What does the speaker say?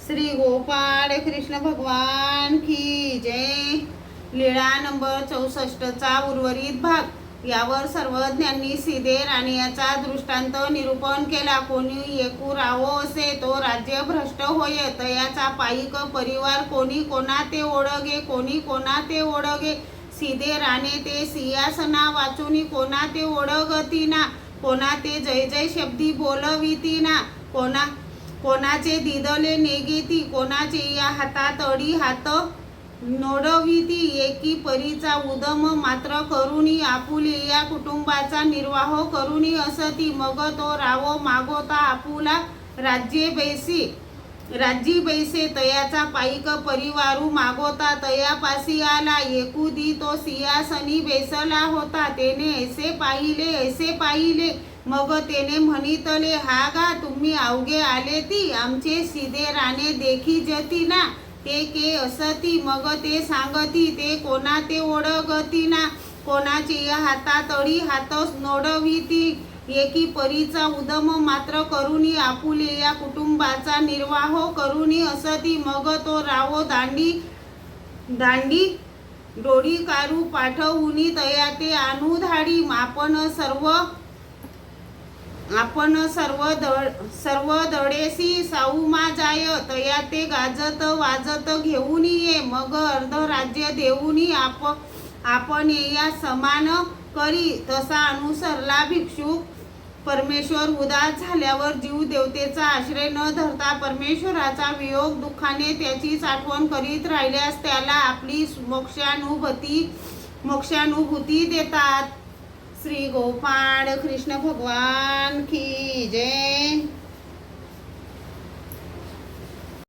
श्री गोपाळ कृष्ण भगवान की जय। लीळा नंबर 64 चा उर्वरित भाग। यावर सर्वज्ञांनी सीधे राणीचा दृष्टांत निरूपण केला। कोणी एकू रावो असे तो राज्य भ्रष्ट होय, तयाचा पायिक परिवार कोणी कोणा ते ओढगे, कोणी कोणा ते ओढगे। सीधे राणे ते सिंहासना वाचून कोणा ते ओढगतीना, कोणा ते जय जय शब्दी बोलवितीना, कोणाचे दिदले नेगेती, कोणाचे या हातातडी हात नोडविती। एकी परीचा उदम मात्र करुणी, आपुले या कुटुंबाचा निर्वाह करुणी असती। मग तो रावो मागोता आपुला राज्ये बैसे, तयाचा पाईक परिवारू मागोता तयापासी आला। एकुदी तो सिंहासनी बेसला होता, तेने ऐसे पाहिले मग तेने म्हणितले, हा गा तुम्ही अवघे आले ती, आमचे सीधे राणे देखी जती ना, ते के असती। मग ते सांगती, ते कोणा ते ओढगतीना, कोणाचे हातातडी हात नोडविती। एकी परीचा उदम मात्र करुणी, आपुले या कुटुंबाचा निर्वाह करुणी असती। मग तो रावो दांडी डोळी कारू पाठवुनी, तया ते आणू धाडी। आपण सर्व दडेसी साऊमा जाय, तया ते गाजत वाजत घेऊन ये। मग अर्ध राज्य देऊनी आपण या समान करी। तसा अनुसरला भिक्षुक। परमेश्वर उदास झाल्यावर जीव देवतेचा आश्रय न धरता परमेश्वराचा वियोग दुःखाने त्याचीच आठवण करीत राहिल्यास त्याला आपली मोक्षानुभूती देतात। श्री गोपाळ कृष्ण भगवान की जय।